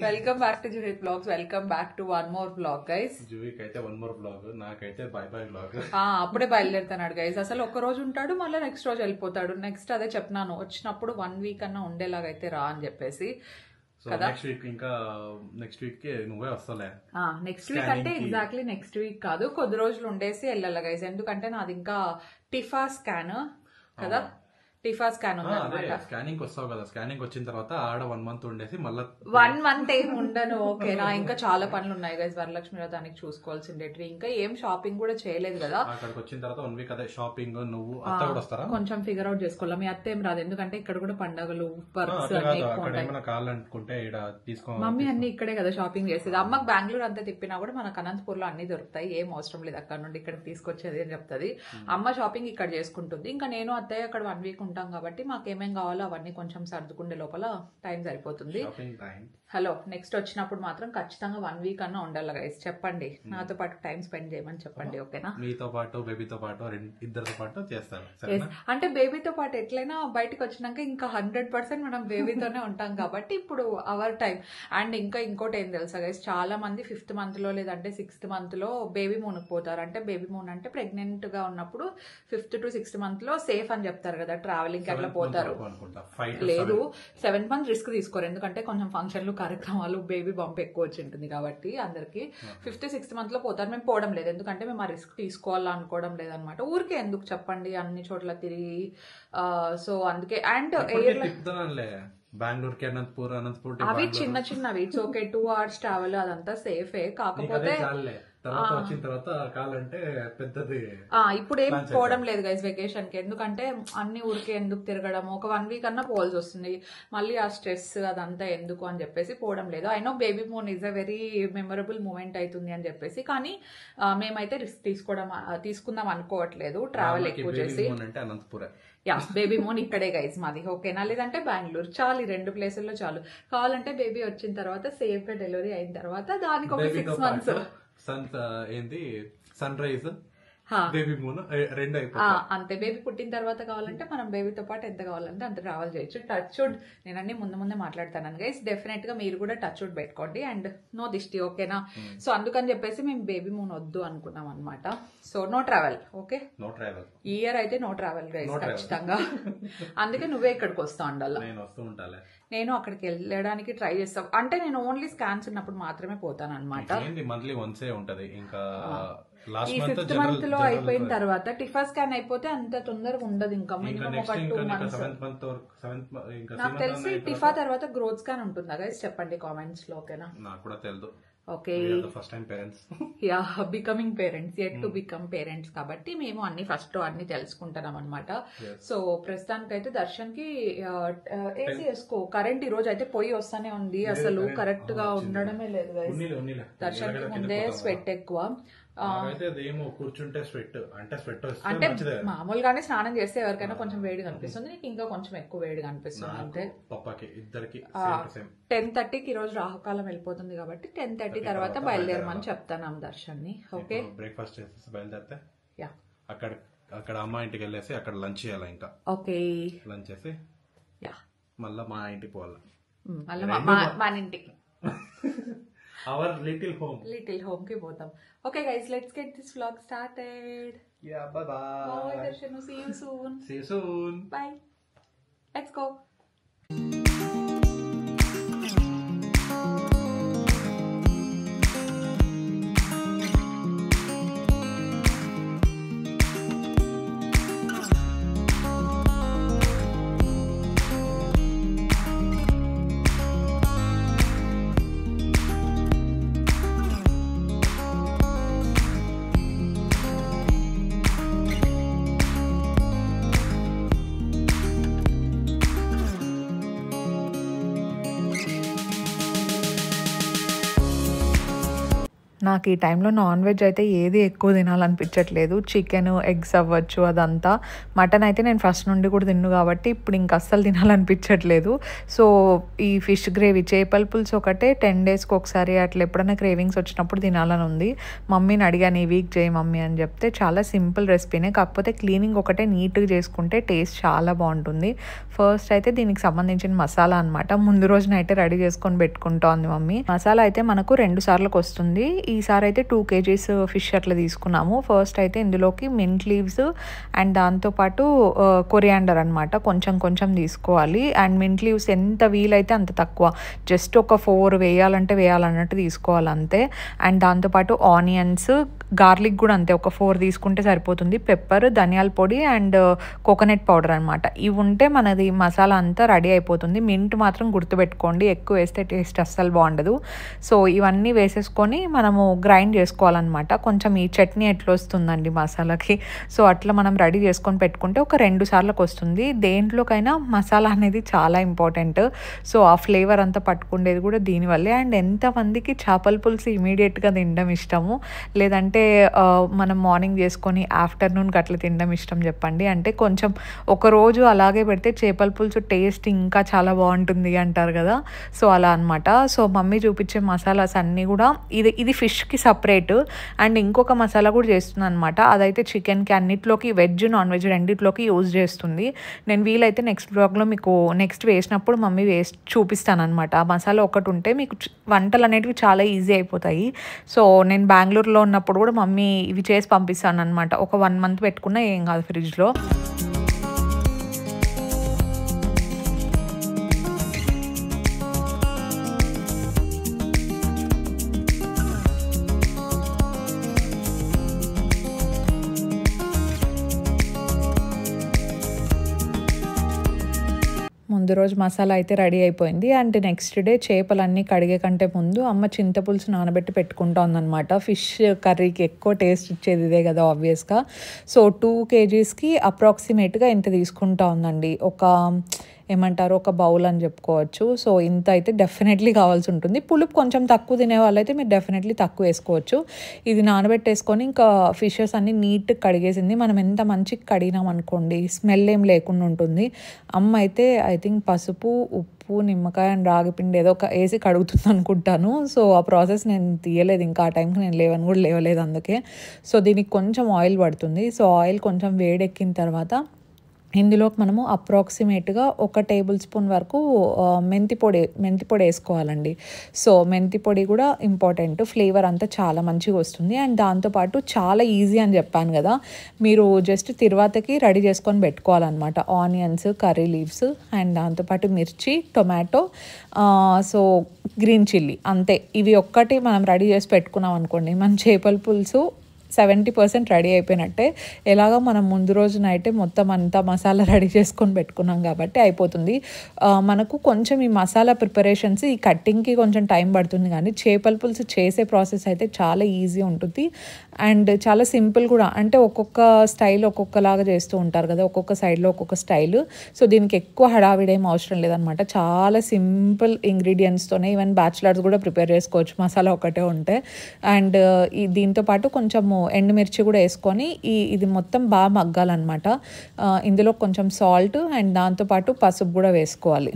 Welcome back to Juhith vlogs. Welcome back to one more vlog guys. Juvik అయితే one more vlog, నాకైతే bye bye vlog. అప్పుడే బయలుదేరుతున్నాడు guys. అసలు ఒక రోజు ఉంటాడు, మళ్ళీ నెక్స్ట్ రోజు వెళ్ళిపోతాడు. నెక్స్ట్ అదే చెప్పినాను, వచ్చినప్పుడు 1 వీక్ అన్నా ఉండేలాగైతే రా అని చెప్పేసి. నెక్స్ట్ వీక్ ఇంకా నెక్స్ట్ వీక్ కి నువ్వే వస్తలే. నెక్స్ట్ వీక్ అంటే ఎగ్జాక్ట్లీ నెక్స్ట్ వీక్ కాదు, కొద్ది రోజులు ఉండేసి వెళ్ళాలి గైస్. ఎందుకంటే నాది ఇంకా టిఫా స్కాన్ కదా, టిఫా స్కాన్ ఉంది. స్కానింగ్ వస్తావు కదా, స్కానింగ్ వచ్చిన తర్వాత ఆడ 1 మంత్ ఉండేసి మళ్ళీ 1 మంత్ ఏం ఉండను. ఓకేనా, ఇంకా చాలా పనులు ఉన్నాయి గైస్. వరలక్ష్మి దానికి చూసుకోవాల్సిండేటి, ఇంకా ఏం షాపింగ్ కూడా చేయలేదు కదా. అక్కడికి వచ్చిన తర్వాత 1 వీక్ అదే షాపింగ్. నువ్వు అత్త కూడా వస్తారా? కొంచెం ఫిగర్ అవుట్ చేసుకోవాలి. మీ అత్త ఏం రాదు, ఎందుకంటే ఇక్కడ కూడా పండగలు కావాలనుకుంటే మమ్మీ అన్ని ఇక్కడే కదా షాపింగ్ చేసేది. అమ్మకి బెంగళూరు అంతా తిప్పినా కూడా మనకు అనంతపూర్ లో అన్ని దొరుకుతాయి, ఏం అవసరం లేదు అక్కడ నుండి ఇక్కడికి తీసుకొచ్చేది అని చెప్తుంది. అమ్మ షాపింగ్ ఇక్కడ చేసుకుంటుంది, ఇంకా నేను అత్తయ్య అక్కడ 1 వీక్ ఉంటాం కాబట్టి మాకు ఏమేం కావాలో అవన్నీ కొంచెం సర్దుకుండే లోపల టైం సరిపోతుంది. హలో, నెక్స్ట్ వచ్చినప్పుడు మాత్రం ఖచ్చితంగా 1 వీక్ అన్నా ఉండాలి గైస్. చెప్పండి, నాతో పాటు టైం స్పెండ్ చేయమని చెప్పండి. ఓకేనా, మీతో పాటు బేబీతో పాటు ఇద్దరితో పాటు చేస్తాను. అంటే బేబీతో పాటు ఎట్లయినా బయటకు వచ్చినాక ఇంకా 100% మనం బేబీతోనే ఉంటాం కాబట్టి ఇప్పుడు అవర్ టైం. అండ్ ఇంకా ఇంకోటి ఏం తెలుసా గైస్, చాలా మంది 5th మంత్ లో లేదంటే 6th మంత్ లో బేబీ మూన్ పోతారు. అంటే బేబీ మూన్ అంటే ప్రెగ్నెంట్ గా ఉన్నప్పుడు 5th to 6th మంత్ లో సేఫ్ అని చెప్తారు కదా, ట్రావెలింగ్ అట్లా పోతారు. లేదు, 7th మంత్ రిస్క్ తీసుకోరు, ఎందుకంటే కొంచెం ఫంక్షన్లు కార్యక్రమాలు బేబీ బంప్ ఎక్కువ వచ్చి ఉంటుంది కాబట్టి అందరికి 5th 6th మంత్ లో పోతారు. మేము పోవడం లేదు, ఎందుకంటే మేము ఆ రిస్క్ తీసుకోవాలనుకోవడం లేదనమాట. ఊరికే ఎందుకు చెప్పండి, అన్ని చోట్ల తిరిగి. సో అందుకే. అండ్ బెంగళూరుకి అనంతపూర్ అవి చిన్న చిన్నవి, ఇట్స్ ఓకే. 2 hours ట్రావెల్, అదంతా సేఫే. కాకపోతే వచ్చిన తర్వాత కాలంటే పెద్దది ఇప్పుడు ఏం పోవడం లేదు గైస్ వెకేషన్ కి, ఎందుకంటే అన్ని ఊరికే ఎందుకు తిరగడం, ఒక 1 వీక్ అన్నా పోవాల్సి వస్తుంది, మళ్ళీ ఆ స్ట్రెస్ అదంతా ఎందుకు అని చెప్పేసి పోవడం లేదు. I know babymoon is a very memorable moment అవుతుంది అని చెప్పేసి, కానీ మేమైతే రిస్క్ తీసుకుందాం అనుకోవట్లేదు. ట్రావెల్ ఎక్కువ చేసి బేబీ మూన్ ఇక్కడే గైస్ మాది. ఓకేనా, లేదంటే బెంగళూరు, చాలు ఈ 2 ప్లేసుల్లో చాలు. కావాలంటే బేబీ వచ్చిన తర్వాత సేఫ్ గా డెలివరీ అయిన తర్వాత దానికి ఒక 6 months ఏంది సన్ రైజ్ బేబీ మూన్ 2 అంతే. బేబీ పుట్టిన తర్వాత కావాలంటే మనం బేబీతో పాటు ఎంత కావాలంటే అంత ట్రావెల్ చేయొచ్చు. టచ్ వుడ్, నేను అన్ని ముందే మాట్లాడతాను గైస్. డెఫినెట్ గా మీరు కూడా టచ్ వుడ్ పెట్టుకోండి అండ్ నో దిష్టి. ఓకేనా, సో అందుకని చెప్పేసి మేము బేబీ మూన్ వద్దు అనుకున్నాం అనమాట. So no travel. Okay, no travel ఈ ఇయర్ అయితే నో ట్రావెల్ గైస్ ఖచ్చితంగా. అందుకే నువ్వే ఇక్కడికి వస్తా ఉండాలి, నేను అక్కడికి వెళ్ళడానికి ట్రై చేస్తాను. అంటే నేను ఓన్లీ స్కాన్స్ ఉన్నప్పుడు మాత్రమే పోతాను అనమాట. మంత్లీ వన్సే ఉంటది. ఇంకా ఈ 5th మంత్ లో అయిపోయిన తర్వాత టిఫా స్కాన్ అయిపోతే అంత తొందరగా ఉండదు. ఇంకా మినిమం ఒక 2 months. నాకు తెలిసి టిఫా తర్వాత గ్రోత్ స్కాన్ ఉంటుందా గైస్, చెప్పండి కామెంట్స్ లో. ఓకేనా, నాకు కూడా తెలుసు. Okay, becoming parents, at to become parents కాబట్టి మేము అన్ని తెలుసుకుంటున్నాం అనమాట. సో ప్రస్తుతానికి అయితే దర్శన్ కి ఏసీ వేసుకో. కరెంట్ ఈ రోజు అయితే పోయి వస్తానే ఉంది, అసలు కరెక్ట్ గా ఉండడమే లేదు గైస్. దర్శన్ కి ముందే స్వెట్ ఎక్కువ. కూర్చుంటే స్వెట్ అంటే మామూలుగానే స్నానం చేస్తే ఎవరికైనా కొంచెం వేడిగా అనిపిస్తుంది, నీకు ఇంకా కొంచెం ఎక్కువ వేడిగా అనిపిస్తుంది అంతే. 10:30కి ఈ రోజు రాహుకాలం వెళ్ళిపోతుంది కాబట్టి 10:30 తర్వాత బయలుదేరమని చెప్తాను దర్శన్ ని. ఓకే, బ్రేక్ఫాస్ట్ చేసి బయలుదేరితే అక్కడ అమ్మ ఇంటికి వెళ్ళేసి అక్కడ లంచ్ చేయాలి. ఇంకా ఓకే, లంచ్ చేసి మళ్ళా మా ఇంటికి పోవాలి, మన ఇంటికి our little home ki potham. Okay guys, let's get this vlog started. Yeah, bye bye. Bye Darshanu, see you soon. Bye, let's go. నాకు ఈ టైంలో నాన్ వెజ్ అయితే ఏది ఎక్కువ తినాలనిపించట్లేదు. చికెన్, ఎగ్స్ అవ్వచ్చు అదంతా. మటన్ అయితే నేను ఫస్ట్ నుండి కూడా తిన్ను కాబట్టి ఇప్పుడు ఇంక అస్సలు తినాలనిపించట్లేదు. సో ఈ ఫిష్ గ్రేవీ, చేపల పులుసు ఒకటే 10 డేస్కి ఒకసారి అట్లా ఎప్పుడైనా క్రేవింగ్స్ వచ్చినప్పుడు తినాలని ఉంది. మమ్మీని అడిగాను ఈ వీక్ చేయి మమ్మీ అని చెప్తే, చాలా సింపుల్ రెసిపీనే, కాకపోతే క్లీనింగ్ ఒకటే నీట్గా చేసుకుంటే టేస్ట్ చాలా బాగుంటుంది. ఫస్ట్ అయితే దీనికి సంబంధించిన మసాలా అనమాట. ముందు రోజు నైటే రెడీ చేసుకొని పెట్టుకుంటోంది మమ్మీ. మసాలా అయితే మనకు 2 సార్లకు వస్తుంది. ఈసారి అయితే 2 kgs ఫిష్ అట్లా తీసుకున్నాము. ఫస్ట్ అయితే ఇందులోకి మింట్ లీవ్స్ అండ్ దాంతోపాటు కొరియాండర్ అనమాట కొంచెం కొంచెం తీసుకోవాలి. అండ్ మింట్ లీవ్స్ ఎంత వీలైతే అంత తక్కువ, జస్ట్ ఒక 4 వేయాలన్నట్టు తీసుకోవాలి అంతే. అండ్ దాంతోపాటు ఆనియన్స్, గార్లిక్ కూడా అంతే, ఒక 4 తీసుకుంటే సరిపోతుంది. పెప్పర్, ధనియాల పొడి అండ్ కోకోనట్ పౌడర్ అనమాట. ఇవి ఉంటే మనది మసాలా అంతా రెడీ అయిపోతుంది. మింట్ మాత్రం గుర్తుపెట్టుకోండి, ఎక్కువ వేస్తే టేస్ట్ అస్సలు బాగుండదు. సో ఇవన్నీ వేసేసుకొని మనము గ్రైండ్ చేసుకోవాలన్నమాట. కొంచెం ఈ చట్నీ ఎట్లా వస్తుందండి మసాలాకి, సో అట్లా మనం రెడీ చేసుకొని పెట్టుకుంటే ఒక 2 సార్లకు వస్తుంది. దేంట్లోకైనా మసాలా అనేది చాలా ఇంపార్టెంట్. సో ఆ ఫ్లేవర్ అంతా పట్టుకుండేది కూడా దీనివల్లే. అండ్ ఎంతమందికి చేపల పులుసు ఇమీడియట్గా తినడం ఇష్టము, లేదంటే మనం మార్నింగ్ చేసుకొని ఆఫ్టర్నూన్కి అట్లా తినడం ఇష్టం చెప్పండి. అంటే కొంచెం ఒకరోజు అలాగే పెడితే చేపల పులుసు టేస్ట్ ఇంకా చాలా బాగుంటుంది అంటారు కదా, సో అలా అనమాట. సో మమ్మీ చూపించే మసాలాస్ అన్నీ కూడా ఇది ఫిష్కి సపరేట్, అండ్ ఇంకొక మసాలా కూడా చేస్తుంది అనమాట. అదైతే చికెన్కి అన్నిట్లోకి, వెజ్ నాన్ వెజ్ రెండిట్లోకి యూజ్ చేస్తుంది. నేను వీలైతే నెక్స్ట్ బ్లాగ్లో మీకు నెక్స్ట్ వేసినప్పుడు మమ్మీ చూపిస్తాను అనమాట. ఆ మసాలా ఒకటి ఉంటే మీకు వంటలు అనేటివి చాలా ఈజీ అయిపోతాయి. సో నేను బెంగళూరులో ఉన్నప్పుడు కూడా మమ్మీ ఇవి చేసి పంపిస్తాను అనమాట. ఒక 1 month పెట్టుకున్నా ఏం కాదు ఫ్రిడ్జ్లో. ముందు రోజు మసాలా అయితే రెడీ అయిపోయింది. అండ్ నెక్స్ట్ డే చేపలన్నీ కడిగే కంటే ముందు అమ్మ చింతపులుసు నానబెట్టి పెట్టుకుంటా ఉందన్నమాట. ఫిష్ కర్రీకి ఎక్కువ టేస్ట్ ఇచ్చేది ఇదే కదా ఆబ్వియస్గా. సో 2 kgsకి అప్రాక్సిమేట్గా ఇంత తీసుకుంటా ఉందండి. ఒక బౌల్ అని చెప్పుకోవచ్చు. సో ఇంత అయితే డెఫినెట్లీ కావాల్సి ఉంటుంది. పులుపు కొంచెం తక్కువ తినే వాళ్ళైతే మీరు డెఫినెట్లీ తక్కువ వేసుకోవచ్చు. ఇది నానబెట్టేసుకొని ఇంకా ఫిషెస్ అన్ని నీట్గా కడిగేసింది. మనం ఎంత మంచిగా కడిగినాం అనుకోండి స్మెల్ ఏం లేకుండా ఉంటుంది. అమ్మ అయితే ఐ థింక్ పసుపు, ఉప్పు, నిమ్మకాయ అండ్ రాగిపిండి ఏదో ఒక వేసి కడుగుతుంది అనుకుంటాను. సో ఆ ప్రాసెస్ నేను తీయలేదు, ఇంకా ఆ టైంకి నేను లేవలేదు అందుకే. సో దీనికి కొంచెం ఆయిల్ పడుతుంది. సో ఆయిల్ కొంచెం వేడెక్కిన తర్వాత ఇందులోకి మనము అప్రాక్సిమేట్గా 1 tablespoon వరకు మెంతి పొడి వేసుకోవాలండి. సో మెంతి పొడి కూడా ఇంపార్టెంట్, ఫ్లేవర్ అంతా చాలా మంచిగా వస్తుంది. అండ్ దాంతోపాటు చాలా ఈజీ అని చెప్పాను కదా, మీరు జస్ట్ తిరువాతకి రెడీ చేసుకొని పెట్టుకోవాలన్నమాట. ఆనియన్స్, కర్రీ లీవ్స్ అండ్ దాంతోపాటు మిర్చి, టొమాటో, సో గ్రీన్ చిల్లీ, అంతే. ఇవి ఒక్కటి మనం రెడీ చేసి పెట్టుకున్నాం అనుకోండి, మన చేపల పులుసు 70% రెడీ అయిపోయినట్టే. ఎలాగో మనం ముందు రోజు నైటే మొత్తం అంతా మసాలా రెడీ చేసుకొని పెట్టుకున్నాం కాబట్టి అయిపోతుంది. మనకు కొంచెం ఈ మసాలా ప్రిపరేషన్స్, ఈ కట్టింగ్కి కొంచెం టైం పడుతుంది, కానీ చేపల పులుసు చేసే ప్రాసెస్ అయితే చాలా ఈజీ ఉంటుంది అండ్ చాలా సింపుల్ కూడా. అంటే ఒక్కొక్క స్టైల్ ఒక్కొక్కలాగా చేస్తూ ఉంటారు కదా, ఒక్కొక్క సైడ్లో ఒక్కొక్క స్టైల్. సో దీనికి ఎక్కువ హడావిడేం అవసరం లేదనమాట. చాలా సింపుల్ ఇంగ్రీడియంట్స్తోనే ఈవెన్ బ్యాచిలర్స్ కూడా ప్రిపేర్ చేసుకోవచ్చు మసాలా ఒకటే ఉంటే. అండ్ దీంతోపాటు కొంచెము ఎండుమిర్చి కూడా వేసుకొని ఇది మొత్తం బాగా మగ్గాలన్నమాట. ఇందులో కొంచెం సాల్ట్ అండ్ దాంతోపాటు పసుపు కూడా వేసుకోవాలి.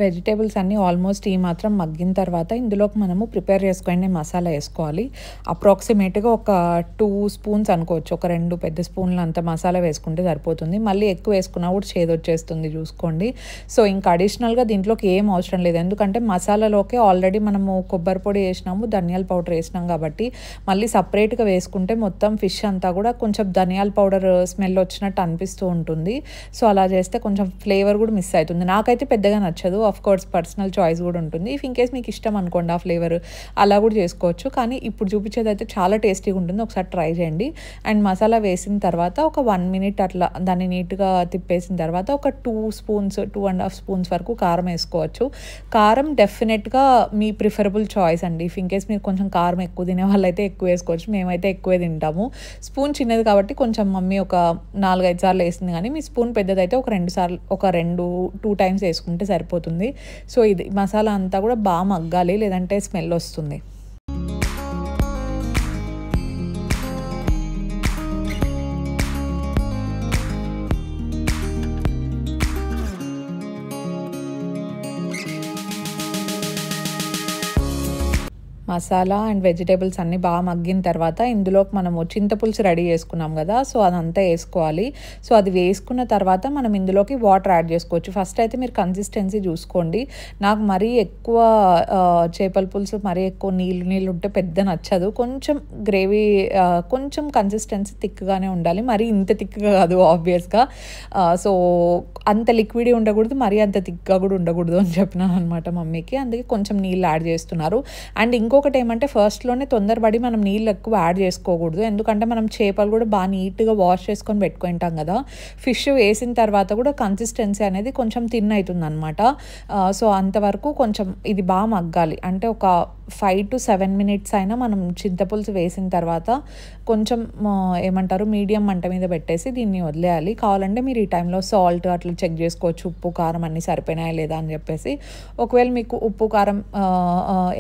వెజిటేబుల్స్ అన్నీ ఆల్మోస్ట్ ఈ మాత్రం మగ్గిన తర్వాత ఇందులోకి మనము ప్రిపేర్ చేసుకునే మసాలా వేసుకోవాలి. అప్రాక్సిమేట్గా ఒక 2 spoons అనుకోవచ్చు, ఒక 2 పెద్ద స్పూన్లు అంత మసాలా వేసుకుంటే సరిపోతుంది. మళ్ళీ ఎక్కువ వేసుకున్నా కూడా చేదొచ్చేస్తుంది చూసుకోండి. సో ఇంకా అడిషనల్గా దీంట్లోకి ఏం అవసరం లేదు, ఎందుకంటే మసాలాలోకి ఆల్రెడీ మనము కొబ్బరి పొడి వేసినాము, ధనియాల పౌడర్ వేసినాం కాబట్టి మళ్ళీ సపరేట్గా వేసుకుంటే మొత్తం ఫిష్ అంతా కూడా కొంచెం ధనియాల పౌడర్ స్మెల్ వచ్చినట్టు అనిపిస్తూ ఉంటుంది. సో అలా చేస్తే కొంచెం ఫ్లేవర్ కూడా మిస్ అవుతుంది. నాకైతే పెద్దగా నచ్చదు, ఆఫ్ కోర్స్ పర్సనల్ చాయిస్ కూడా ఉంటుంది. ఇఫ్ ఇన్ కేస్ మీకు ఇష్టం అనుకోండి ఆ ఫ్లేవర్ అలా కూడా చేసుకోవచ్చు. కానీ ఇప్పుడు చూపించేది అయితే చాలా టేస్టీగా ఉంటుంది, ఒకసారి ట్రై చేయండి. అండ్ మసాలా వేసిన తర్వాత ఒక 1 minute అట్లా దాన్ని నీట్గా తిప్పేసిన తర్వాత ఒక 2.5 స్పూన్స్ వరకు కారం వేసుకోవచ్చు. కారం డెఫినెట్గా మీ ప్రిఫరబుల్ చాయిస్ అండి. ఇఫ్ ఇన్ కేస్ మీరు కొంచెం కారం ఎక్కువ తినే వాళ్ళైతే ఎక్కువ వేసుకోవచ్చు, మేమైతే ఎక్కువే తింటాము. స్పూన్ చిన్నది కాబట్టి కొంచెం మమ్మీ ఒక 4-5 సార్లు వేసింది, కానీ మీ స్పూన్ పెద్దదైతే ఒక 2 times వేసుకుంటే సరిపోతుంది. సో ఇది మసాలా అంతా కూడా బాగా మగ్గాలి, లేదంటే స్మెల్ వస్తుంది. మసాలా అండ్ వెజిటేబుల్స్ అన్నీ బాగా మగ్గిన తర్వాత ఇందులోకి మనము చింతపులుసు రెడీ చేసుకున్నాం కదా, సో అదంతా వేసుకోవాలి. సో అది వేసుకున్న తర్వాత మనం ఇందులోకి వాటర్ యాడ్ చేసుకోవచ్చు. ఫస్ట్ అయితే మీరు కన్సిస్టెన్సీ చూసుకోండి. నాకు మరీ ఎక్కువ చేపల పులుసు మరీ ఎక్కువ నీళ్ళు ఉంటే పెద్ద నచ్చదు. కొంచెం గ్రేవీ, కొంచెం కన్సిస్టెన్సీ థిక్గానే ఉండాలి, మరీ ఇంత థిక్గా కాదు ఆబ్వియస్గా. సో అంత లిక్విడ్ ఉండకూడదు, మరీ అంత థిక్గా కూడా ఉండకూడదు అని చెప్పినాను అనమాట మమ్మీకి. అందుకే కొంచెం నీళ్ళు యాడ్ చేస్తున్నారు. అండ్ ఇంకొకటి ఏమంటే ఫస్ట్లోనే తొందరపడి మనం నీళ్ళు ఎక్కువ యాడ్ చేసుకోకూడదు, ఎందుకంటే మనం చేపలు కూడా బాగా నీట్గా వాష్ చేసుకొని పెట్టుకుంటాం కదా. ఫిష్ వేసిన తర్వాత కూడా కన్సిస్టెన్సీ అనేది కొంచెం థిన్ అవుతుంది అనమాట. సో అంతవరకు కొంచెం ఇది బాగా మగ్గాలి. అంటే ఒక 5 to 7 minutes అయినా మనం చింతపులుసు వేసిన తర్వాత కొంచెం ఏమంటారు మీడియం మంట మీద పెట్టేసి దీన్ని వదిలేయాలి. కావాలంటే మీరు ఈ టైంలో సాల్ట్ అట్లా చెక్ చేసుకోవచ్చు, ఉప్పు కారం అన్నీ సరిపోయినాయా లేదా అని చెప్పేసి. ఒకవేళ మీకు ఉప్పు కారం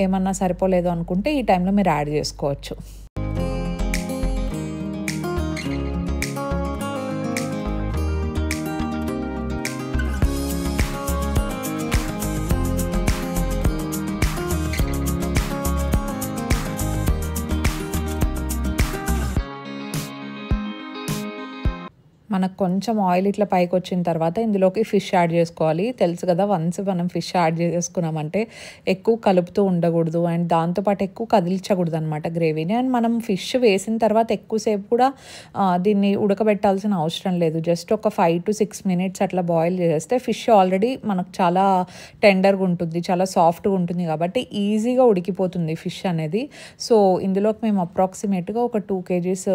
ఏమన్నా సరిపోలేదు అనుకుంటే ఈ టైంలో మీరు యాడ్ చేసుకోవచ్చు. మనకు కొంచెం ఆయిల్ ఇట్లా పైకి వచ్చిన తర్వాత ఇందులోకి ఫిష్ యాడ్ చేసుకోవాలి. తెలుసు కదా, వన్స్ మనం ఫిష్ యాడ్ చేసుకున్నామంటే ఎక్కువ కలుపుతూ ఉండకూడదు అండ్ దాంతోపాటు ఎక్కువ కదిలించకూడదు అనమాట గ్రేవీని. అండ్ మనం ఫిష్ వేసిన తర్వాత ఎక్కువసేపు కూడా దీన్ని ఉడకబెట్టాల్సిన అవసరం లేదు. జస్ట్ ఒక 5 to 6 minutes అట్లా బాయిల్ చేస్తే ఫిష్ ఆల్రెడీ మనకు చాలా టెండర్గా ఉంటుంది, చాలా సాఫ్ట్గా ఉంటుంది కాబట్టి ఈజీగా ఉడికిపోతుంది ఫిష్ అనేది. సో ఇందులోకి మేము అప్రాక్సిమేట్గా ఒక 2 kgs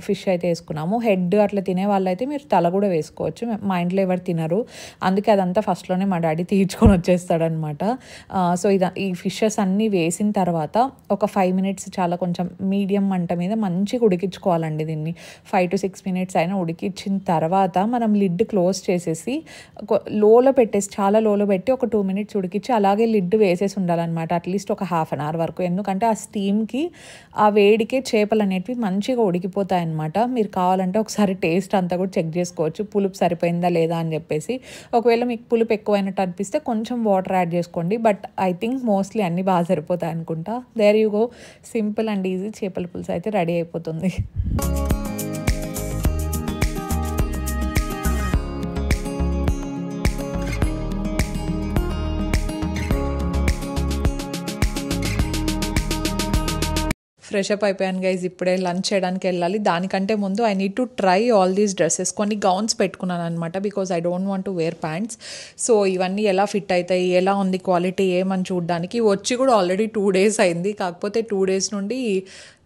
ఫిష్ అయితే వేసుకున్నాము. హెడ్ అట్లా తినే వాళ్ళైతే మీరు తల కూడా వేసుకోవచ్చు. మా ఇంట్లో ఎవరు తినరు, అందుకే అదంతా ఫస్ట్లోనే మా డాడీ తీర్చుకొని వచ్చేస్తాడనమాట. సో ఈ ఫిషెస్ అన్నీ వేసిన తర్వాత ఒక 5 minutes చాలా కొంచెం మీడియం మంట మీద మంచిగా ఉడికించుకోవాలండి. దీన్ని 5 to 6 minutes అయినా ఉడికించిన తర్వాత మనం లిడ్ క్లోజ్ చేసేసి లోలో పెట్టేసి, చాలా లోలో పెట్టి ఒక 2 minutes ఉడికించి అలాగే లిడ్ వేసేసి ఉండాలన్నమాట. అట్లీస్ట్ ఒక 1/2 hour వరకు, ఎందుకంటే ఆ స్టీమ్కి ఆ వేడికే చేపలు అనేటివి మంచిగా ఉడికిపోతాయి అన్నమాట. మీరు కావాలంటే ఒకసారి టేస్ట్ అంతా కూడా చెక్ చేసుకోవచ్చు, పులుపు సరిపోయిందా లేదా అని చెప్పేసి. ఒకవేళ మీకు పులుపు ఎక్కువైనట్టు అనిపిస్తే కొంచెం వాటర్ యాడ్ చేసుకోండి, బట్ ఐ థింక్ మోస్ట్లీ అన్నీ బాగా సరిపోతాయి అనుకుంటా. There you go, simple and easy చేపల పులుసు అయితే రెడీ అయిపోతుంది. ఫ్రెష్ అప్ అయిపోయాను గైజ్, ఇప్పుడే లంచ్ చేయడానికి వెళ్ళాలి. దానికంటే ముందు I need to try all these dresses. కొన్ని గౌన్స్ పెట్టుకున్నాను అనమాట, because I don't want to wear pants. So ఇవన్నీ ఎలా ఫిట్ అవుతాయి, ఎలా ఉంది క్వాలిటీ ఏమని చూడడానికి. వచ్చి కూడా ఆల్రెడీ 2 days అయింది, కాకపోతే 2 days నుండి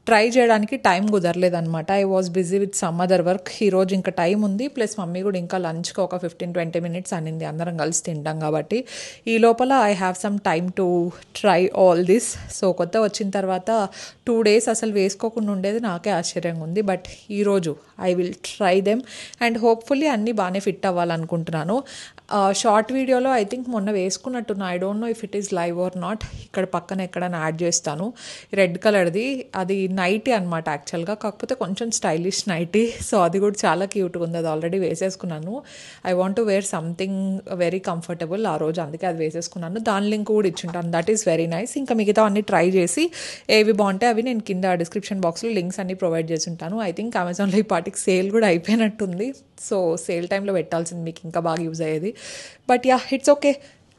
ట్రై చేయడానికి టైం కుదరలేదనమాట. I was busy with some other work. ఈరోజు ఇంకా టైం ఉంది, ప్లస్ మమ్మీ కూడా ఇంకా లంచ్కి ఒక 15-20 minutes అనింది, అందరం కలిసి తింటాం కాబట్టి. ఈ లోపల I have some time to try all this. So కొత్త వచ్చిన తర్వాత 2 days అసలు వేసుకోకుండా ఉండేది నాకే ఆశ్చర్యంగా ఉంది, బట్ ఈరోజు I will try them and hopefully అన్నీ బాగానే ఫిట్ అవ్వాలనుకుంటున్నాను. షార్ట్ వీడియోలో ఐ థింక్ మొన్న వేసుకున్నట్టున్నా, I don't know if it is live or not. ఇక్కడ పక్కన ఎక్కడైనా యాడ్ చేస్తాను. రెడ్ కలర్ది, అది నైటీ అనమాట యాక్చువల్గా, కాకపోతే కొంచెం స్టైలిష్ నైటీ. సో అది కూడా చాలా క్యూట్గా ఉంది, అది ఆల్రెడీ వేసేసుకున్నాను. I want to wear something very comfortable ఆ రోజు, అందుకే అది వేసేసుకున్నాను. దాని లింక్ కూడా ఇచ్చుంటాను, దట్ ఈస్ వెరీ నైస్. ఇంకా మిగతా అన్ని ట్రై చేసి ఏవి బాగుంటాయి అవి నేను కింద డిస్క్రిప్షన్ బాక్స్లో లింక్స్ అన్ని ప్రొవైడ్ చేసి ఉంటాను. ఐ థింక్ అమెజాన్లో ఈ పాటికి సేల్ కూడా అయిపోయినట్టుంది. సో సేల్ టైంలో పెట్టాల్సింది, మీకు ఇంకా బాగా యూజ్ అయ్యేది. But yeah, it's okay,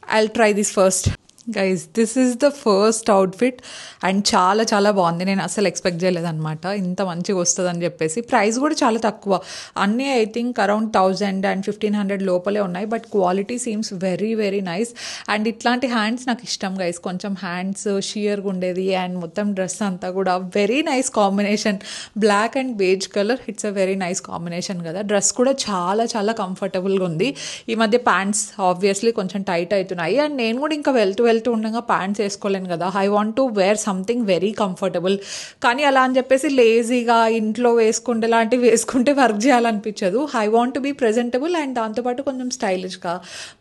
I will try this first. Guys this is the first outfit and చాలా చాలా బాగుంది. నేను అసలు ఎక్స్పెక్ట్ చేయలేదన్నమాట ఇంత మంచిగా వస్తుందని చెప్పేసి. ప్రైస్ కూడా చాలా తక్కువ, అన్నీ ఐ థింక్ అరౌండ్ 1000 and 1500 లోపలే ఉన్నాయి. But quality seems very very nice. And ఇట్లాంటి హ్యాండ్స్ నాకు ఇష్టం గైస్, కొంచెం హ్యాండ్స్ షియర్గా ఉండేది అండ్ మొత్తం డ్రెస్ అంతా కూడా very nice combination. Black and beige colour, it's a very nice combination కదా. డ్రెస్ కూడా చాలా చాలా కంఫర్టబుల్గా ఉంది. ఈ మధ్య ప్యాంట్స్ ఆబ్వియస్లీ కొంచెం టైట్ అవుతున్నాయి అండ్ నేను కూడా ఇంకా వెళ్తూ ఉండగా ప్యాంట్స్ వేసుకోలేను కదా. I want to wear something very comfortable. కానీ అలా అని చెప్పేసి లేజీగా ఇంట్లో వేసుకుంటే లాంటివి వేసుకుంటే వర్క్ చేయాలనిపించదు. I want to be presentable and దాంతోపాటు కొంచెం స్టైలిష్గా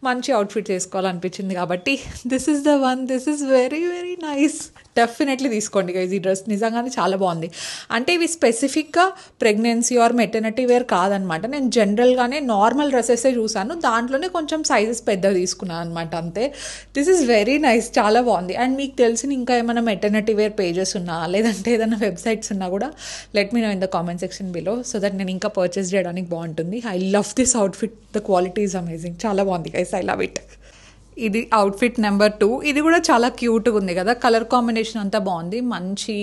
మంచి అవుట్ఫిట్స్ వేసుకోవాలనిపించింది కాబట్టి this is the one. This is very very nice. Definitely తీసుకోండి గైజ్, ఈ డ్రెస్ నిజంగానే చాలా బాగుంది. అంటే ఇవి స్పెసిఫిక్గా ప్రెగ్నెన్సీ ఆర్ మెటర్నిటీ వేర్ కాదనమాట. నేను జనరల్గానే నార్మల్ డ్రెస్సెసే చూసాను, దాంట్లోనే కొంచెం సైజెస్ పెద్దగా తీసుకున్నాను అనమాట అంతే. దిస్ ఈజ్ వెరీ నైస్, చాలా బాగుంది. అండ్ మీకు తెలిసిన ఇంకా ఏమైనా మెటర్నిటీ వేర్ పేజెస్ ఉన్నా లేదంటే ఏదైనా వెబ్సైట్స్ ఉన్నా కూడా let me know in the comment section below, so that నేను ఇంకా పర్చేస్ చేయడానికి బాగుంటుంది. I love this outfit, the quality is amazing, చాలా బాగుంది గైస్, ఐ లవ్ ఇట్. ఇది అవుట్ఫిట్ నెంబర్ 2. ఇది కూడా చాలా క్యూట్గా ఉంది కదా, కలర్ కాంబినేషన్ అంతా బాగుంది. మంచి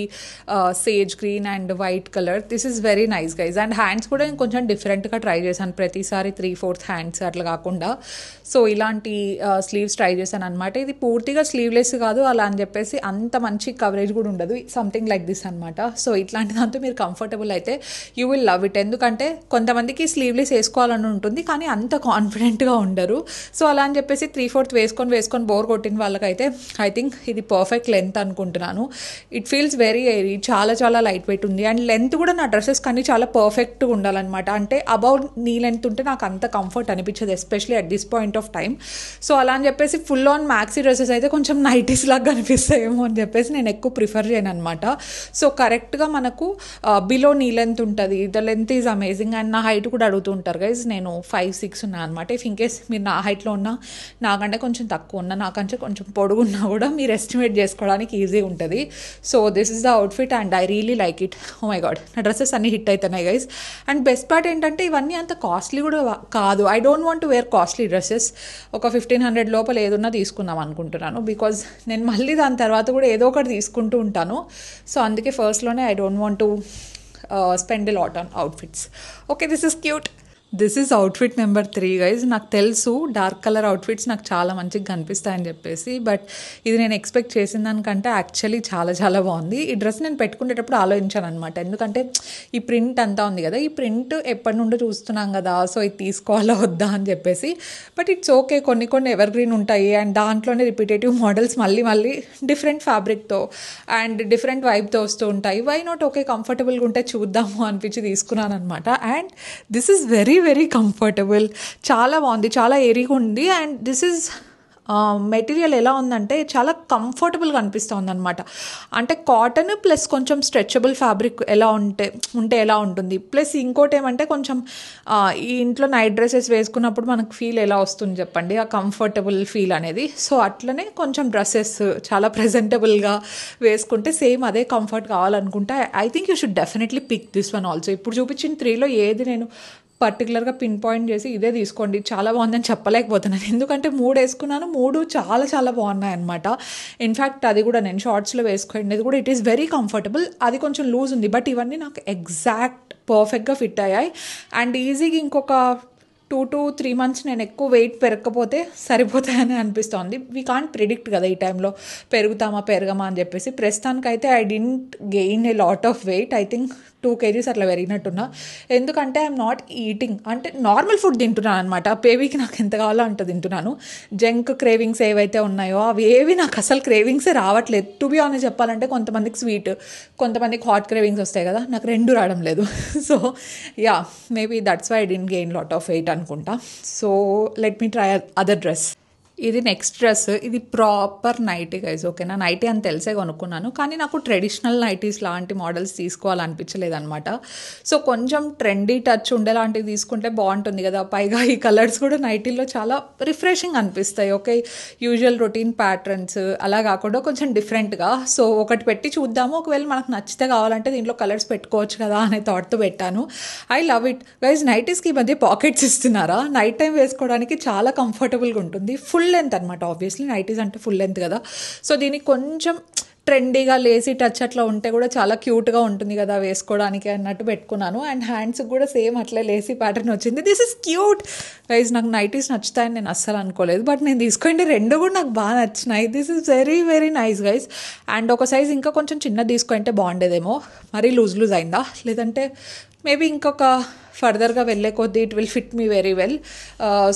sage green and white colour. This is very nice guys. And hands కూడా నేను కొంచెం డిఫరెంట్గా ట్రై చేశాను, ప్రతిసారి 3/4 హ్యాండ్స్ అట్లా కాకుండా. సో ఇలాంటి స్లీవ్స్ ట్రై చేశాను అనమాట. ఇది పూర్తిగా స్లీవ్లెస్ కాదు అలా అని చెప్పేసి అంత మంచి కవరేజ్ కూడా ఉండదు, సంథింగ్ లైక్ దిస్ అనమాట. సో ఇట్లాంటి దాంతో మీరు కంఫర్టబుల్ అయితే యూ విల్ లవ్ ఇట్. ఎందుకంటే కొంతమందికి స్లీవ్లెస్ వేసుకోవాలని ఉంటుంది కానీ అంత కాన్ఫిడెంట్గా ఉండరు. సో అలా అని చెప్పేసి 3/4 వేసుకొని బోర్ కొట్టిన వాళ్ళకైతే ఐ థింక్ ఇది పర్ఫెక్ట్ లెంత్ అనుకుంటున్నాను. ఇట్ ఫీల్స్ వెరీ ఎయిరీ, చాలా చాలా లైట్ వెయిట్ ఉంది. అండ్ లెంత్ కూడా నా డ్రెస్సెస్ కానీ చాలా పర్ఫెక్ట్గా ఉండాలన్నమాట. అంటే అబౌవ్ నీ లెంత్ ఉంటే నాకు అంత కంఫర్ట్ అనిపించదు, especially at this point of time. So అలా అని చెప్పేసి ఫుల్ ఆన్ మ్యాక్సీ డ్రెస్సెస్ అయితే కొంచెం నైటీస్ లాగా కనిపిస్తాయేమో అని చెప్పేసి నేను ఎక్కువ ప్రిఫర్ చేయను అనమాట. సో కరెక్ట్గా మనకు బిలో నీ లెంత్ ఉంటుంది, the length is amazing. And నా హైట్ కూడా అడుగుతూ ఉంటారు గైజ్, నేను 5'6" ఉన్నాను అనమాట. ఇఫ్ ఇన్కేస్ మీరు నా హైట్లో ఉన్నా, నాకంటే కొంచెం తక్కువ ఉన్నా, నాకంటే కొంచెం పొడుగున్నా కూడా మీరు ఎస్టిమేట్ చేసుకోవడానికి ఈజీ ఉంటుంది. So this is the outfit and I really like it. Oh my God, నా డ్రెస్సెస్ అన్ని హిట్ అవుతున్నాయి గైస్. అండ్ బెస్ట్ పార్ట్ ఏంటంటే ఇవన్నీ అంత కాస్ట్లీ కూడా కాదు. I don't want to wear costly dresses. ఒక 1500 లోపల ఏదన్నా తీసుకుందాం అనుకుంటున్నాను, బికాజ్ నేను మళ్ళీ దాని తర్వాత కూడా ఏదో ఒకటి తీసుకుంటూ ఉంటాను. సో అందుకే ఫస్ట్లోనే I don't want to spend a lot on outfits. Okay, this is cute. This is outfit number 3 guys. నాకు తెలుసు డార్క్ కలర్ అవుట్ఫిట్స్ నాకు చాలా మంచిగా కనిపిస్తాయని చెప్పేసి, బట్ ఇది నేను ఎక్స్పెక్ట్ చేసిన దానికంటే యాక్చువల్లీ చాలా చాలా బాగుంది. ఈ డ్రెస్ నేను పెట్టుకునేటప్పుడు ఆలోచించాను అనమాట, ఎందుకంటే ఈ ప్రింట్ అంతా ఉంది కదా, ఈ ప్రింట్ ఎప్పటి నుండో చూస్తున్నాం కదా, సో ఇది తీసుకోవాలా వద్దా అని చెప్పేసి. బట్ ఇట్స్ ఓకే, కొన్ని ఎవర్ గ్రీన్ ఉంటాయి అండ్ దాంట్లోనే రిపీటేటివ్ మోడల్స్ మళ్ళీ డిఫరెంట్ ఫ్యాబ్రిక్తో అండ్ డిఫరెంట్ వైబ్తో వస్తూ ఉంటాయి. వై నాట్, ఓకే కంఫర్టబుల్గా ఉంటే చూద్దాము అనిపించి తీసుకున్నాను అనమాట. And this is very very comfortable, చాలా బాగుంది, చాలా ఏరీగా ఉంది. అండ్ దిస్ ఈజ్ మెటీరియల్ ఎలా ఉందంటే చాలా కంఫర్టబుల్గా అనిపిస్తుంది అనమాట. అంటే కాటన్ ప్లస్ కొంచెం స్ట్రెచబుల్ ఫ్యాబ్రిక్ ఎలా ఉంటే ఎలా ఉంటుంది. ప్లస్ ఇంకోటి ఏమంటే కొంచెం ఈ ఇంట్లో నైట్ డ్రెస్సెస్ వేసుకున్నప్పుడు మనకు ఫీల్ ఎలా వస్తుంది చెప్పండి, ఆ కంఫర్టబుల్ ఫీల్ అనేది. సో అట్లనే కొంచెం డ్రెస్సెస్ చాలా ప్రెజెంటబుల్గా వేసుకుంటే సేమ్ అదే కంఫర్ట్ కావాలనుకుంటే I think you should definitely pick this one also. ఇప్పుడు చూపించిన 3లో ఏది నేను పర్టికులర్గా పిన్ పాయింట్ చేసి ఇదే తీసుకోండి చాలా బాగుందని చెప్పలేకపోతున్నాను, ఎందుకంటే 3 వేసుకున్నాను, 3 చాలా చాలా బాగున్నాయి అనమాట. ఇన్ఫ్యాక్ట్ అది కూడా నేను షార్ట్స్లో వేసుకునేది కూడా ఇట్ ఈస్ వెరీ కంఫర్టబుల్. అది కొంచెం లూజ్ ఉంది, బట్ ఇవన్నీ నాకు ఎగ్జాక్ట్ పర్ఫెక్ట్గా ఫిట్ అయ్యాయి. అండ్ ఈజీగా ఇంకొక 2 to 3 months నేను ఎక్కువ వెయిట్ పెరగకపోతే సరిపోతాయని అనిపిస్తోంది. వీ కాంట్ ప్రిడిక్ట్ కదా ఈ టైంలో పెరగమా అని చెప్పేసి. ప్రస్తుతానికైతే I didn't gain a lot of wait, I think 2 kgs అట్లా పెరిగినట్టున్నా. ఎందుకంటే ఐఎమ్ నాట్ ఈటింగ్, అంటే నార్మల్ ఫుడ్ తింటున్నాను అనమాట. బేబీకి నాకు ఎంత కావాలో అంత తింటున్నాను. జంక్ క్రేవింగ్స్ ఏవైతే ఉన్నాయో అవి ఏవి నాకు అసలు క్రేవింగ్సే రావట్లేదు. టు బి ఆనెస్ట్ చెప్పాలంటే కొంతమందికి స్వీట్, కొంతమందికి హాట్ క్రేవింగ్స్ వస్తాయి కదా, నాకు 2 రావడం లేదు. So yeah, maybe that's why I didn't gain lot of weight అనుకుంటా. So let me try other dress. ఇది నెక్స్ట్ డ్రెస్, ఇది ప్రాపర్ నైటీ గైజ్. ఓకేనా, నైటీ అని తెలిసే కొనుక్కున్నాను, కానీ నాకు ట్రెడిషనల్ నైటీస్ లాంటి మోడల్స్ తీసుకోవాలనిపించలేదన్నమాట. సో కొంచెం ట్రెండీ టచ్ ఉండేలాంటివి తీసుకుంటే బాగుంటుంది కదా. పైగా ఈ కలర్స్ కూడా నైటీల్లో చాలా రిఫ్రెషింగ్ అనిపిస్తాయి. ఓకే, యూజువల్ రొటీన్ ప్యాటర్న్స్ అలా కాకుండా కొంచెం డిఫరెంట్గా. సో ఒకటి పెట్టి చూద్దాము, ఒకవేళ మనకు నచ్చితే కావాలంటే దీంట్లో కలర్స్ పెట్టుకోవచ్చు కదా అనే థాట్తో పెట్టాను. I love it guys. నైటీస్కి ఈ మధ్య పాకెట్స్ ఇస్తున్నారా, నైట్ టైం వేసుకోవడానికి చాలా కంఫర్టబుల్గా ఉంటుంది. ఫుల్ ఫుల్ లెంత్ అనమాట. ఆబ్వియస్లీ నైటీస్ అంటే ఫుల్ లెంత్ కదా. సో దీనికి కొంచెం ట్రెండీగా లేసీ టచ్ అట్లా ఉంటే కూడా చాలా క్యూట్గా ఉంటుంది కదా వేసుకోవడానికి అన్నట్టు పెట్టుకున్నాను. అండ్ హ్యాండ్స్కి కూడా సేమ్ అట్లా లేసీ ప్యాటర్న్ వచ్చింది. This is cute guys. నాకు నైటీస్ నచ్చుతాయని నేను అస్సలు అనుకోలేదు, బట్ నేను తీసుకుంటే రెండు కూడా నాకు బాగా నచ్చినాయి. This is very very nice guys. And ఒక సైజ్ ఇంకా కొంచెం చిన్నది తీసుకుంటే బాగుండేదేమో. మరీ లూజ్ అయిందా, లేదంటే మేబీ ఇంకొక ఫర్దర్గా వెళ్ళే కొద్దీ it will fit me very well.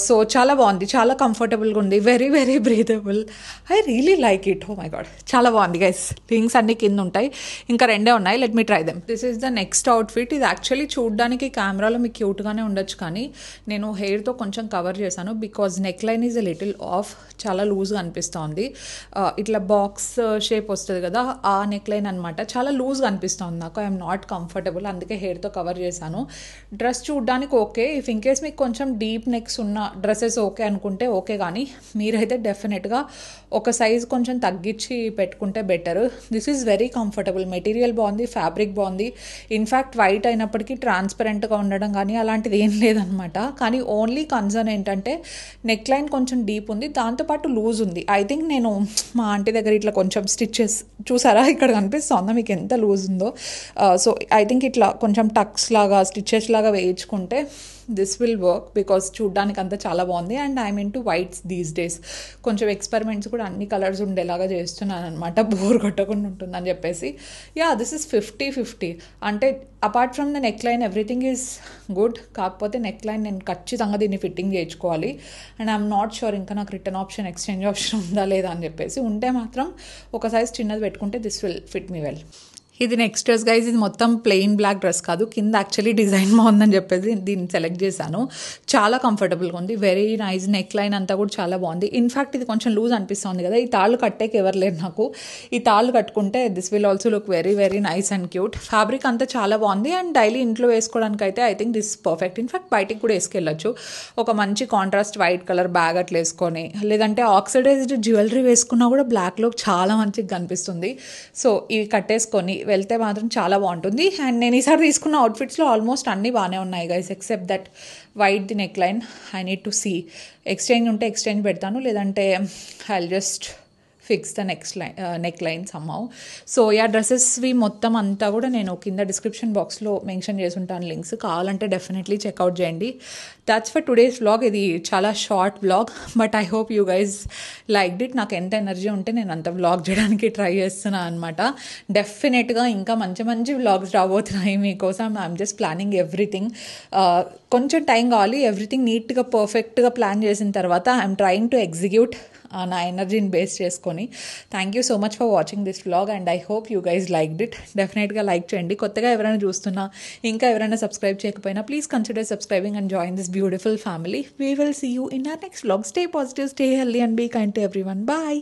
So చాలా బాగుంది, చాలా కంఫర్టబుల్గా ఉంది, very very breathable. I really like it. Oh my God, చాలా బాగుంది గైస్. లింక్స్ అన్ని కింద ఉంటాయి, ఇంకా రెండే ఉన్నాయి. Let me try them. This is the next outfit. ఇది యాక్చువల్లీ చూడడానికి కెమెరాలో మీకు క్యూట్గానే ఉండొచ్చు, కానీ నేను హెయిర్తో కొంచెం కవర్ చేశాను because neck line is a little of, చాలా లూజ్గా అనిపిస్తోంది. ఇట్లా బాక్స్ షేప్ వస్తుంది కదా, ఆ నెక్ లైన్ అనమాట, చాలా లూజ్గా అనిపిస్తుంది నాకు. ఐఎమ్ నాట్ కంఫర్టబుల్, అందుకే హెయిర్తో కవర్ చేశాను. డ్రెస్ చూడడానికి ఓకే. ఇఫ్ ఇన్ కేస్ మీకు కొంచెం డీప్ నెక్స్ ఉన్న డ్రెస్సెస్ ఓకే అనుకుంటే ఓకే, కానీ మీరైతే డెఫినెట్గా ఒక సైజ్ కొంచెం తగ్గించి పెట్టుకుంటే better. This is very comfortable. Material బాగుంది, ఫ్యాబ్రిక్ బాగుంది. ఇన్ఫ్యాక్ట్ వైట్ అయినప్పటికీ ట్రాన్స్పరెంట్గా ఉండడం కానీ అలాంటిది ఏం లేదనమాట. కానీ ఓన్లీ కన్సర్న్ ఏంటంటే నెక్ లైన్ కొంచెం డీప్ ఉంది, దాంతోపాటు లూజ్ ఉంది. ఐ థింక్ నేను మా ఆంటీ దగ్గర ఇట్లా కొంచెం స్టిచ్చెస్ చూసారా, ఇక్కడ కనిపిస్తుందా మీకు ఎంత లూజ్ ఉందో. సో ఐ థింక్ ఇట్లా కొంచెం టక్స్ లాగా స్టిచ్చెస్ లాగా వేయించుకుంటే దిస్ విల్ వర్క్ బికాస్ చూడ్డానికి అంతా చాలా బాగుంది. And I mean to whites these days. కొంచెం ఎక్స్పెరిమెంట్స్ కూడా అన్ని కలర్స్ ఉండేలాగా చేస్తున్నాను అనమాట, బోర్ కొట్టకుండా ఉంటుందని చెప్పేసి. Yeah, this is 50-50. అంటే apart from the neck line everything is good, కాకపోతే నెక్ లైన్ నేను ఖచ్చితంగా దీన్ని ఫిట్టింగ్ చేయించుకోవాలి. అండ్ ఐఎమ్ నాట్ షూర్ ఇంకా నాకు రిటర్న్ ఆప్షన్, ఎక్స్చేంజ్ ఆప్షన్ ఉందా లేదా అని చెప్పేసి. ఉంటే మాత్రం ఒక సైజ్ చిన్నది పెట్టుకుంటే this will fit me well. ఇది నెక్స్ట్ డ్రెస్ గైజ్. ఇది మొత్తం ప్లెయిన్ బ్లాక్ డ్రెస్ కాదు, కింద యాక్చువల్లీ డిజైన్ బాగుందని చెప్పేసి దీన్ని సెలెక్ట్ చేశాను. చాలా కంఫర్టబుల్గా ఉంది, వెరీ నైస్. నెక్ లైన్ అంతా కూడా చాలా బాగుంది. ఇన్ఫ్యాక్ట్ ఇది కొంచెం లూజ్ అనిపిస్తుంది కదా, ఈ తాళ్ళు కట్టేకి ఎవరు లేరు నాకు. ఈ తాళ్ళు కట్టుకుంటే this will also look very very nice and cute. Fabric అంతా చాలా బాగుంది. అండ్ డైలీ ఇంట్లో వేసుకోవడానికి అయితే I think this perfect. In fact బయటికి కూడా వేసుకెళ్ళచ్చు. ఒక మంచి కాంట్రాస్ట్ వైట్ కలర్ బ్యాగ్ అట్లా వేసుకొని, లేదంటే ఆక్సిడైజ్డ్ జ్యువెలరీ వేసుకున్నా కూడా బ్లాక్లో చాలా మంచిగా కనిపిస్తుంది. సో ఇవి కట్టేసుకొని వెళ్తే మాత్రం చాలా బాగుంటుంది. అండ్ నేను ఈసారి తీసుకున్న అవుట్ఫిట్స్లో ఆల్మోస్ట్ అన్నీ బాగానే ఉన్నాయి guys, except that white the neckline. I need to see, exchange ఉంటే ఎక్స్చేంజ్ పెడతాను, లేదంటే I just fix the neckline somehow. So yeah, డ్రెస్సెస్వి మొత్తం అంతా కూడా నేను కింద డిస్క్రిప్షన్ బాక్స్లో మెన్షన్ చేసి ఉంటాను లింక్స్, కావాలంటే డెఫినెట్లీ చెక్అవుట్ చేయండి. That's for today's vlog. ఇది చాలా short vlog, but I hope you guys liked it. నాకు ఎంత ఎనర్జీ ఉంటే నేను అంత వ్లాగ్ చేయడానికి ట్రై చేస్తున్నాను అనమాట. డెఫినెట్గా ఇంకా మంచి మంచి వ్లాగ్స్ రాబోతున్నాయి మీకోసం. I'm just planning everything. కొంచెం టైం కావాలి, ఎవ్రీథింగ్ నీట్గా పర్ఫెక్ట్గా ప్లాన్ చేసిన తర్వాత ఐఎమ్ ట్రయింగ్ టు ఎగ్జిక్యూట్ నా ఎనర్జీని బేస్ చేసుకొని. Thank you so much for watching this vlog and I hope you guys liked it. డెఫినెట్గా లైక్ చేయండి. కొత్తగా ఎవరైనా చూస్తున్నా, ఇంకా ఎవరైనా సబ్స్క్రైబ్ చేయకపోయినా, please consider subscribing and join this beautiful family. We will see you in our next vlog. Stay positive, stay healthy and be kind to everyone. Bye.